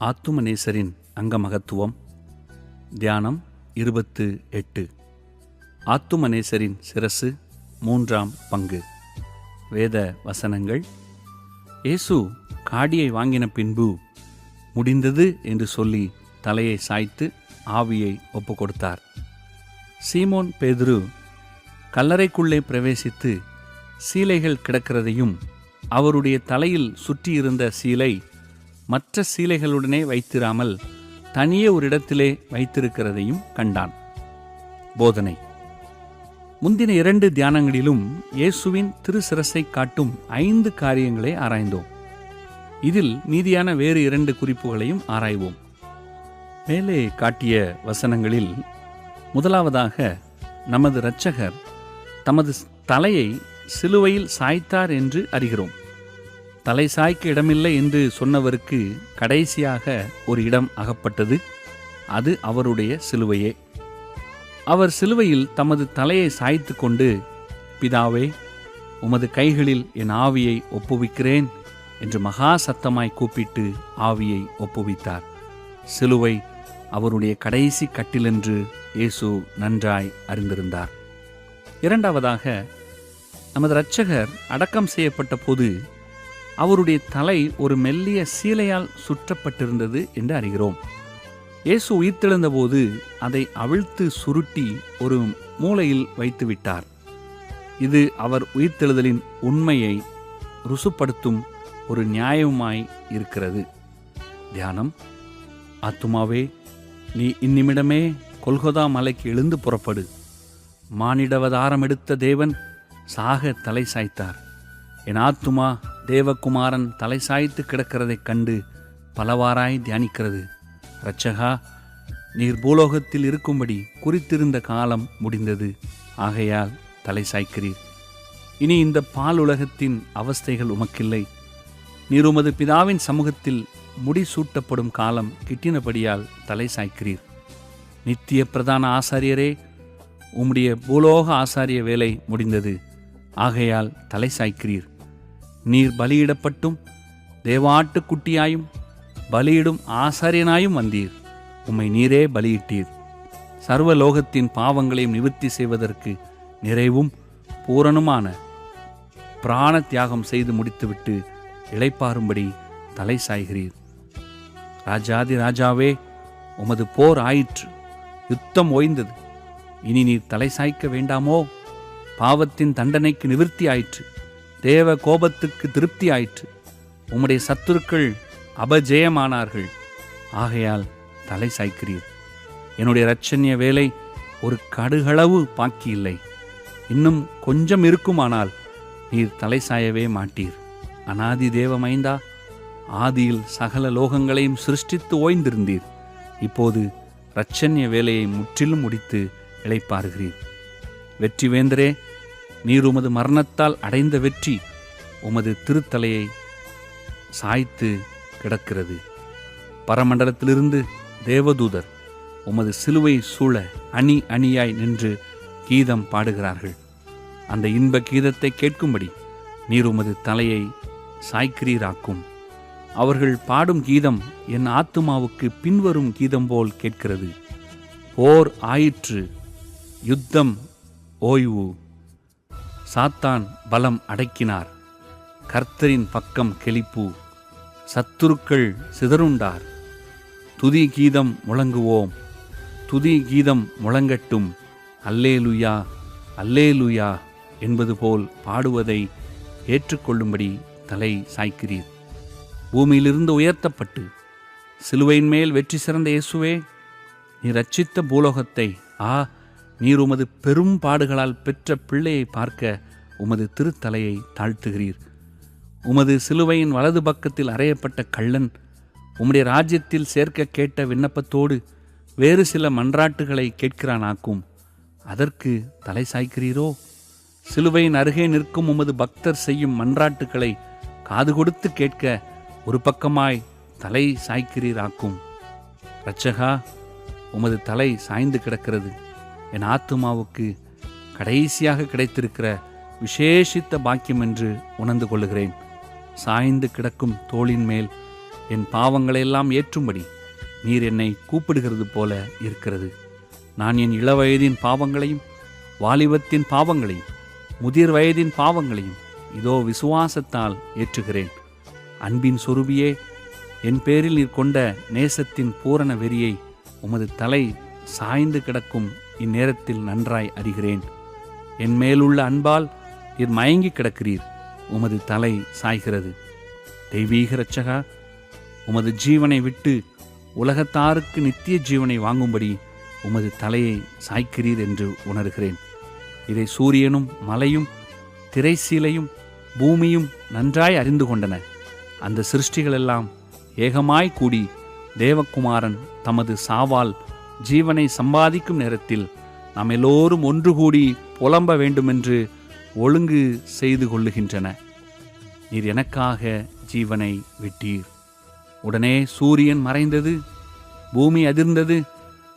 ஆத்துமநேசரின் அங்கமகத்துவம். தியானம் 28. ஆத்துமநேசரின் சிரசு 3ஆம் பங்கு. வேத வசனங்கள். இயேசு காடியை வாங்கின பின்பு முடிந்தது என்று சொல்லி தலையை சாய்த்து ஆவியை ஒப்பு கொடுத்தார். சீமோன் பேதுரு கல்லறைக்குள்ளே பிரவேசித்து சீலைகள் கிடக்கிறதையும் அவருடைய தலையில் சுற்றியிருந்த சீலை மற்ற சீலைகளுடனே வைத்திராமல் தனியே ஒரு இடத்திலே வைத்திருக்கிறதையும் கண்டான். போதனை. முந்தின 2 தியானங்களிலும் இயேசுவின் திருசிரசை காட்டும் 5 காரியங்களை ஆராய்ந்தோம். இதில் மீதியான வேறு 2 குறிப்புகளையும் ஆராய்வோம். மேலே காட்டிய வசனங்களில் முதலாவதாக நமது இரட்சகர் தமது தலையை சிலுவையில் சாய்த்தார் என்று அறிகிறோம். தலை சாய்க்க இடமில்லை என்று சொன்னவருக்கு கடைசியாக ஒரு இடம் அகப்பட்டது. அது அவருடைய சிலுவையே. அவர் சிலுவையில் தமது தலையை சாய்த்து கொண்டு, பிதாவே, உமது கைகளில் என் ஆவியை ஒப்புவிக்கிறேன் என்று மகா சத்தமாய் கூப்பிட்டு ஆவியை ஒப்புவித்தார். சிலுவை அவருடைய கடைசி கட்டிலென்று இயேசு நன்றாய் அறிந்திருந்தார். இரண்டாவதாக, நமது இரட்சகர் அடக்கம் செய்யப்பட்ட போது அவருடைய தலை ஒரு மெல்லிய சீலையால் சுற்றப்பட்டிருந்தது என்று அறிகிறோம். இயேசு உயிர்த்தெழுந்த போது அதை அவிழ்த்து சுருட்டி ஒரு மூலையில் வைத்து விட்டார். இது அவர் உயிர்த்தெழுதலின் உண்மையை ருசுப்படுத்தும் ஒரு நியாயமாய் இருக்கிறது. தியானம். ஆத்துமாவே, நீ இந்நிமிடமே கொல்கொதா மலைக்கு எழுந்து புறப்படு. மானிடவதாரம் எடுத்த தேவன் சாக தலை சாய்த்தார். என் ஆத்துமா தேவகுமாரன் தலை சாய்த்து கிடக்கிறதைக் கண்டு பலவாராய் தியானிக்கிறது. இரட்சகா, நீர் பூலோகத்தில் இருக்கும்படி குறித்திருந்த காலம் முடிந்தது. ஆகையால் தலை சாய்க்கிறீர். இனி இந்த பாலுலகத்தின் அவஸ்தைகள் உமக்கில்லை. நீர் உமது பிதாவின் சமூகத்தில் முடிசூட்டப்படும் காலம் கிட்டினபடியால் தலை சாய்க்கிறீர். நித்திய பிரதான ஆசாரியரே, உம்முடைய பூலோக ஆசாரிய வேலை முடிந்தது. ஆகையால் தலை சாய்க்கிறீர். நீர் பலியிடப்பட்டும் தேவாட்டுக்குட்டியாயும் பலியிடும் ஆசாரியனாயும் வந்தீர். உம்மை நீரே பலியிட்டீர். சர்வலோகத்தின் பாவங்களையும் நிவர்த்தி செய்வதற்கு நிறைவும் பூரணமான பிராண தியாகம் செய்து முடித்துவிட்டு இளைப்பாறும்படி தலை சாய்கிறீர். ராஜாதி ராஜாவே, உமது போர் ஆயிற்று. யுத்தம் ஓய்ந்தது. இனி நீர் தலை சாய்க்க வேண்டாமோ? பாவத்தின் தண்டனைக்கு நிவர்த்தி ஆயிற்று. தேவ கோபத்துக்கு திருப்தி ஆயிற்று. உம்முடைய சத்துருக்கள் அபஜெயமானார்கள். ஆகையால் தலை சாய்க்கிறீர். என்னுடைய இரட்சண்ய வேலை ஒரு கடுகளவு பாக்கி இல்லை. இன்னும் கொஞ்சம் இருக்குமானால் நீர் தலை சாயவே மாட்டீர். அநாதி தேவமைந்தா, ஆதியில் சகல லோகங்களையும் சிருஷ்டித்து ஓய்ந்திருந்தீர். இப்போது இரட்சண்ய வேலையை முற்றிலும் முடித்து இளைப்பாறுகிறீர். வெற்றி வேந்தரே, நீர் உமது மரணத்தால் அடைந்த வெற்றி உமது திருத்தலையை சாய்த்து கிடக்கிறது. பரமண்டலத்திலிருந்து தேவதூதர் உமது சிலுவை சூழ அணி அணியாய் நின்று கீதம் பாடுகிறார்கள். அந்த இன்ப கீதத்தை கேட்கும்படி நீர் உமது தலையை சாய்க்கிறீராக்கும். அவர்கள் பாடும் கீதம் என் ஆத்துமாவுக்கு பின்வரும் கீதம் போல் கேட்கிறது. போர் ஆயிற்று, யுத்தம் ஓய்வு. சாத்தான் பலம் அடக்கினார். கர்த்தரின் பக்கம் கெளிப்பு. சத்துருக்கள் சிதறுண்டார். துதி கீதம் முழங்குவோம். துதி கீதம் முழங்கட்டும். அல்லேலுயா, அல்லேலுயா என்பது போல் பாடுவதை ஏற்றுக்கொள்ளும்படி தலை சாய்க்கிறீர். பூமியிலிருந்து உயர்த்தப்பட்டு சிலுவையின் மேல் வெற்றி சிறந்த இயேசுவே, நீர் ரட்சித்த பூலோகத்தை, நீர் உமது பெரும் பாடுகளால் பெற்ற பிள்ளையை பார்க்க உமது திருத்தலையை தாழ்த்துகிறீர். உமது சிலுவையின் வலது பக்கத்தில் அறையப்பட்ட கள்ளன் உம்முடைய ராஜ்யத்தில் சேர்க்க கேட்ட விண்ணப்பத்தோடு வேறு சில மன்றாட்டுகளை கேட்கிறானாக்கும். அதற்கு தலை சாய்க்கிறீரோ? சிலுவையின் அருகே நிற்கும் உமது பக்தர் செய்யும் மன்றாட்டுகளை காது கொடுத்து கேட்க ஒரு பக்கமாய் தலை சாய்க்கிறீராக்கும். இரட்சகா, உமது தலை சாய்ந்து கிடக்கிறது. என் ஆத்துமாவுக்கு கடைசியாக கிடைத்திருக்கிற விசேஷித்த பாக்கியம் என்று உணர்ந்து கொள்ளுகிறேன். சாய்ந்து கிடக்கும் தோளின் மேல் என் பாவங்களையெல்லாம் ஏற்றும்படி நீர் என்னை கூப்பிடுகிறது போல இருக்கிறது. நான் என் இளவயதின் பாவங்களையும் வாலிபத்தின் பாவங்களையும் முதிர் வயதின் பாவங்களையும் இதோ விசுவாசத்தால் ஏற்றுகிறேன். அன்பின் சொருபியே, என் பேரில் நீர் கொண்ட நேசத்தின் பூரண வெறியை உமது தலை சாய்ந்து கிடக்கும் இந்நேரத்தில் நன்றாய் அறிகிறேன். என் மேலுள்ள அன்பால் நீர் மயங்கி கிடக்கிறீர். உமது தலை சாய்கிறது. தெய்வீக இரட்சகா, உமது ஜீவனை விட்டு உலகத்தாருக்கு நித்திய ஜீவனை வாங்கும்படி உமது தலையை சாய்க்கிறீர் என்று உணர்கிறேன். இதை சூரியனும் மலையும் திரைசீலையும் பூமியும் நன்றாய் அறிந்து கொண்டன. அந்த சிருஷ்டிகளெல்லாம் ஏகமாய் கூடி தேவகுமாரன் தமது சாவால் ஜீவனை சம்பாதிக்கும் நேரத்தில் நாம் எல்லோரும் ஒன்று கூடி புலம்ப வேண்டுமென்று ஒழுங்கு செய்து கொள்ளுகின்றன. நீர் எனக்காக ஜீவனை விட்டீர். உடனே சூரியன் மறைந்தது, பூமி அதிர்ந்தது,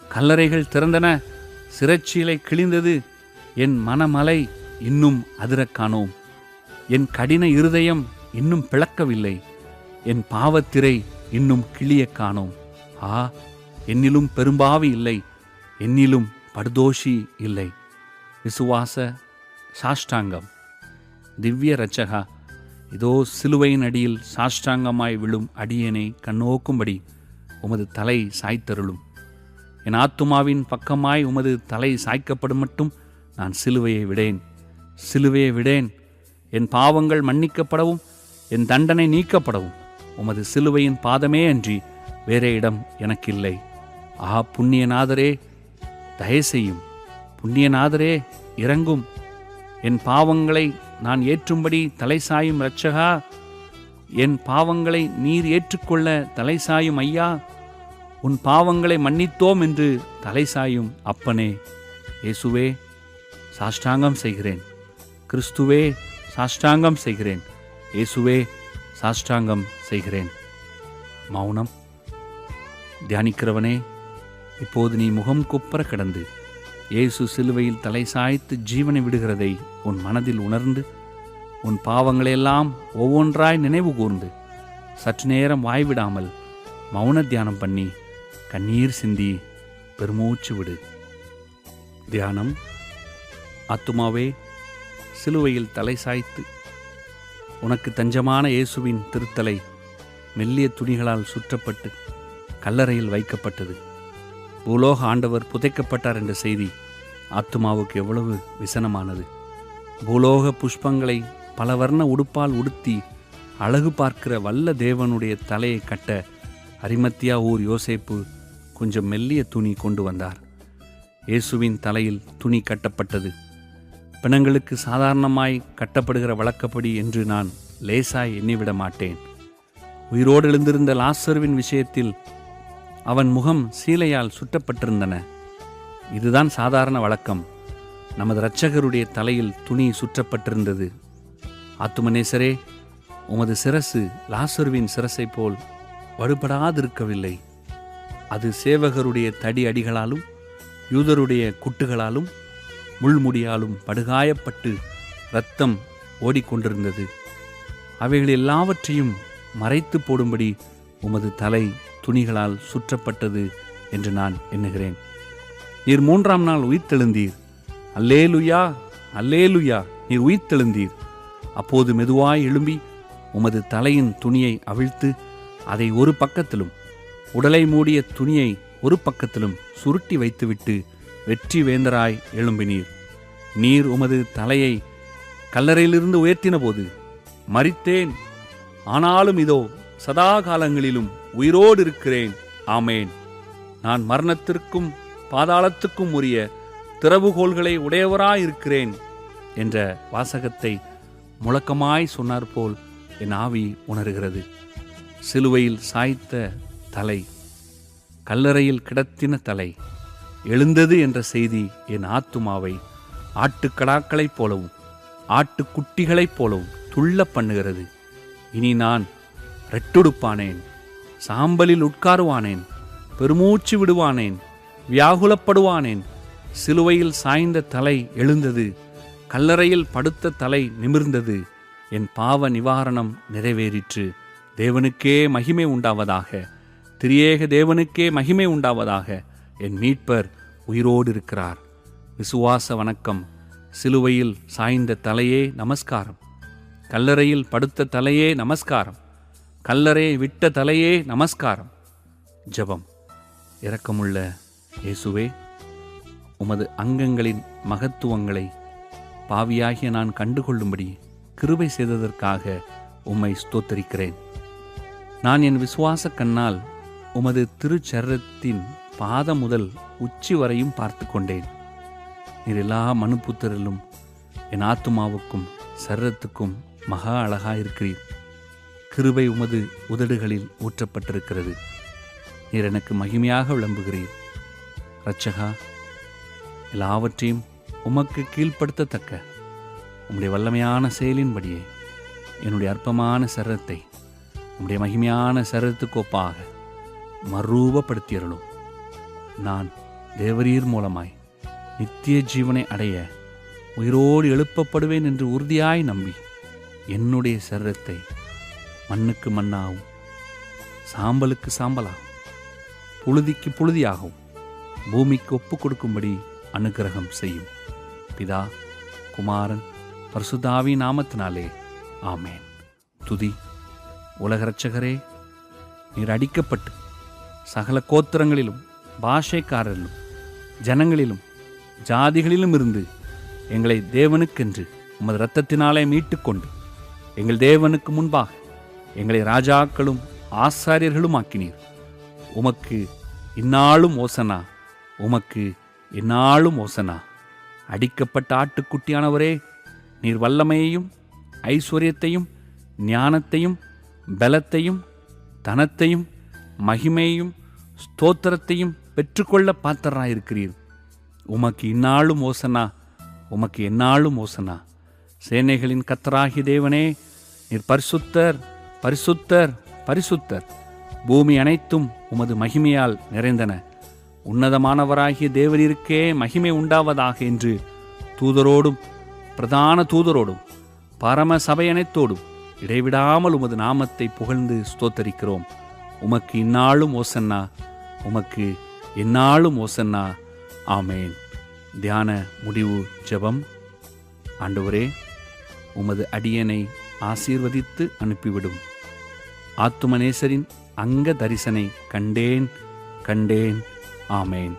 கல்லறைகள் திறந்தன, சிறைச்சீலை கிழிந்தது. என் மனமலை இன்னும் அதிரக் காணோம். என் கடின இருதயம் இன்னும் பிளக்கவில்லை. என் பாவத்திரை இன்னும் கிளியக் காணோம். ஆ, என்னிலும் பெரும்பாவி இல்லை, என்னிலும் படுதோஷி இல்லை. விசுவாச சாஷ்டாங்கம். திவ்ய இரட்சகா, இதோ சிலுவையின் அடியில் சாஷ்டாங்கமாய் விழும் அடியேனை கண்ணோக்கும்படி உமது தலை சாய்த்தருளும். என் ஆத்துமாவின் பக்கமாய் உமது தலை சாய்க்கப்படும் மட்டும் நான் சிலுவையை விடேன், சிலுவையை விடேன். என் பாவங்கள் மன்னிக்கப்படவும் என் தண்டனை நீக்கப்படவும் உமது சிலுவையின் பாதமே அன்றி வேறே இடம் எனக்கில்லை. ஆ புண்ணியநாதரே, தயசெய்யும். புண்ணியநாதரே, இறங்கும். என் பாவங்களை நான் ஏற்றும்படி தலை சாயும் இரட்சகா, என் பாவங்களை நீர் ஏற்றுக்கொள்ள தலை சாயும் ஐயா. உன் பாவங்களை மன்னித்தோம் என்று தலை சாயும் அப்பனே. இயேசுவே, சாஷ்டாங்கம் செய்கிறேன். கிறிஸ்துவே, சாஷ்டாங்கம் செய்கிறேன். இயேசுவே, சாஷ்டாங்கம் செய்கிறேன். மௌனம். தியானிக்கிறவனே, இப்போது நீ முகம் குப்பர கிடந்து இயேசு சிலுவையில் தலை சாய்த்து ஜீவனை விடுகிறதை உன் மனதில் உணர்ந்து உன் பாவங்களையெல்லாம் ஒவ்வொன்றாய் நினைவு கூர்ந்து சற்று நேரம் வாய்விடாமல் மௌன தியானம் பண்ணி கண்ணீர் சிந்தி பெருமூச்சு விடு. தியானம். ஆத்துமாவே, சிலுவையில் தலை சாய்த்து உனக்கு தஞ்சமான இயேசுவின் திருத்தலை மெல்லிய துணிகளால் சுற்றப்பட்டு கல்லறையில் வைக்கப்பட்டது. பூலோக ஆண்டவர் புதைக்கப்பட்டார் என்ற செய்தி ஆத்துமாவுக்கு எவ்வளவு விசனமானது. பூலோக புஷ்பங்களை பல வர்ண உடுப்பால் உடுத்தி அழகு பார்க்கிற வல்ல தேவனுடைய தலையை கட்ட அரிமத்தியா ஊர் யோசேப்பு கொஞ்சம் மெல்லிய துணி கொண்டு வந்தார். இயேசுவின் தலையில் துணி கட்டப்பட்டது. பிணங்களுக்கு சாதாரணமாய் கட்டப்படுகிற வழக்கப்படி என்று நான் லேசாய் எண்ணிவிட மாட்டேன். உயிரோடு எழுந்திருந்த லாசருவின் விஷயத்தில் அவன் முகம் சீலையால் சுற்றப்பட்டிருந்தன. இதுதான் சாதாரண வழக்கம். நமது இரட்சகருடைய தலையில் துணி சுற்றப்பட்டிருந்தது. ஆத்துமனேசரே, உமது சிரசு லாசருவின் சிரசை போல் வடுபடாதிருக்கவில்லை. அது சேவகருடைய தடி அடிகளாலும் யூதருடைய குட்டுகளாலும் முள்முடியாலும் படுகாயப்பட்டு இரத்தம் ஓடிக்கொண்டிருந்தது. அவைகள் எல்லாவற்றையும் மறைத்து போடும்படி உமது தலை துணிகளால் சுற்றப்பட்டது என்று நான் எண்ணுகிறேன். நீர் 3ஆம் நாள் உயிர்த்தெழுந்தீர். அல்லேலுயா, அல்லேலுயா. நீர் உயிர்த்தெழுந்தீர். அப்போது மெதுவாய் எழும்பி உமது தலையின் துணியை அவிழ்த்து அதை ஒரு பக்கத்திலும் உடலை மூடிய துணியை ஒரு பக்கத்திலும் சுருட்டி வைத்துவிட்டு வெற்றி வேந்தராய் எழும்பினீர். நீர் உமது தலையை கல்லறையிலிருந்து உயர்த்தின போது, மரித்தேன், ஆனாலும் இதோ சதா காலங்களிலும் உயிரோடு இருக்கிறேன், ஆமேன், நான் மரணத்திற்கும் பாதாளத்துக்கும் உரிய திறவுகோள்களை உடையவராயிருக்கிறேன் என்ற வாசகத்தை முழக்கமாய் சொன்னார் போல் என் ஆவி உணர்கிறது. சிலுவையில் சாய்த்த தலை, கல்லறையில் கிடத்தின தலை எழுந்தது என்ற செய்தி என் ஆத்துமாவை ஆட்டுக்கடாக்களைப் போலவும் ஆட்டுக்குட்டிகளைப் போலவும் துள்ள பண்ணுகிறது. இனி நான் ரெட்டுடுப்பானேன், சாம்பலில் உட்காருவானேன், பெருமூச்சு விடுவானேன், வியாகுலப்படுவானேன். சிலுவையில் சாய்ந்த தலை எழுந்தது, கல்லறையில் படுத்த தலை நிமிர்ந்தது. என் பாவ நிவாரணம் நிறைவேறிற்று. தேவனுக்கே மகிமை உண்டாவதாக, திரியேக தேவனுக்கே மகிமை உண்டாவதாக. என் மீட்பர் உயிரோடு இருக்கிறார். விசுவாச வணக்கம். சிலுவையில் சாய்ந்த தலையே நமஸ்காரம். கல்லறையில் படுத்த தலையே நமஸ்காரம். கல்லறையை விட்ட தலையே நமஸ்காரம். ஜெபம். இரக்கமுள்ள இயேசுவே, உமது அங்கங்களின் மகத்துவங்களை பாவியாகிய நான் கண்டுகொள்ளும்படி கிருபை செய்ததற்காக உம்மை ஸ்தோத்தரிக்கிறேன். நான் என் விசுவாச கண்ணால் உமது திருச்சரீரத்தின் பாதம் முதல் உச்சி வரையும் பார்த்து கொண்டேன். நீர் எல்லா மனுப்புத்தரிலும் என் ஆத்துமாவுக்கும் சரீரத்துக்கும் மகா அழகாயிருக்கிறீர். கிருபை உமது உதடுகளில் ஊற்றப்பட்டிருக்கிறது. நீர் எனக்கு மகிமையாக விளம்புகிறீர். இரட்சகா, எல்லாவற்றையும் உமக்கு கீழ்ப்படுத்தத்தக்க உம்முடைய வல்லமையான செயலின்படியே என்னுடைய அற்பமான சரீரத்தை உம்முடைய மகிமையான சரீரத்துக்கு ஒப்பாக மறுரூபப்படுத்தியருளும். நான் தேவரீர் மூலமாய் நித்திய ஜீவனை அடைய உயிரோடு எழுப்பப்படுவேன் என்று உறுதியாய் நம்பி என்னுடைய சரீரத்தை மண்ணுக்கு மண்ணாகவும் சாம்பலுக்கு சாம்பலாகவும் புழுதிக்கு புழுதியாகவும் பூமிக்கு ஒப்பு கொடுக்கும்படி அனுக்கிரகம் செய்யும். பிதா, குமாரன், பரிசுத்தாவின் நாமத்தினாலே ஆமேன். துதி. உலக இரட்சகரே, நீர் அடிக்கப்பட்டு சகல கோத்திரங்களிலும் பாஷைக்காரரிலும் ஜனங்களிலும் ஜாதிகளிலும் இருந்து எங்களை தேவனுக்கென்று உமது இரத்தத்தினாலே மீட்டுக்கொண்டு எங்கள் தேவனுக்கு முன்பாக எங்களை ராஜாக்களும் ஆசாரியர்களும் ஆக்கினீர். உமக்கு இந்நாளும் ஓசனா, உமக்கு இந்நாளும் ஓசனா. அடிக்கப்பட்ட ஆட்டுக்குட்டியானவரே, நீர் வல்லமையையும் ஐஸ்வர்யத்தையும் ஞானத்தையும் பலத்தையும் தனத்தையும் மகிமையையும் ஸ்தோத்திரத்தையும் பெற்றுக்கொள்ள பாத்திரராயிருக்கிறீர். உமக்கு இந்நாளும் ஓசனா, உமக்கு எந்நாளும் ஓசனா. சேனைகளின் கர்த்தராகிய தேவனே, நீர் பரிசுத்தர், பரிசுத்தர், பரிசுத்தர். பூமி அனைத்தும் உமது மகிமையால் நிறைந்தன. உன்னதமானவராகிய தேவரீருக்கே மகிமை உண்டாவதாக என்று தூதரோடும் பிரதான தூதரோடும் பரம சபை அனைத்தோடும் இடைவிடாமல் உமது நாமத்தை புகழ்ந்து ஸ்தோத்தரிக்கிறோம். உமக்கு இந்நாளும் ஓசன்னா, உமக்கு எந்நாளும் ஓசன்னா. ஆமேன். தியான முடிவு ஜெபம். ஆண்டவரே, உமது அடியனை ஆசீர்வதித்து அனுப்பிவிடும். ஆத்துமநேசரின் அங்க தரிசனை கண்டேன். ஆமேன்.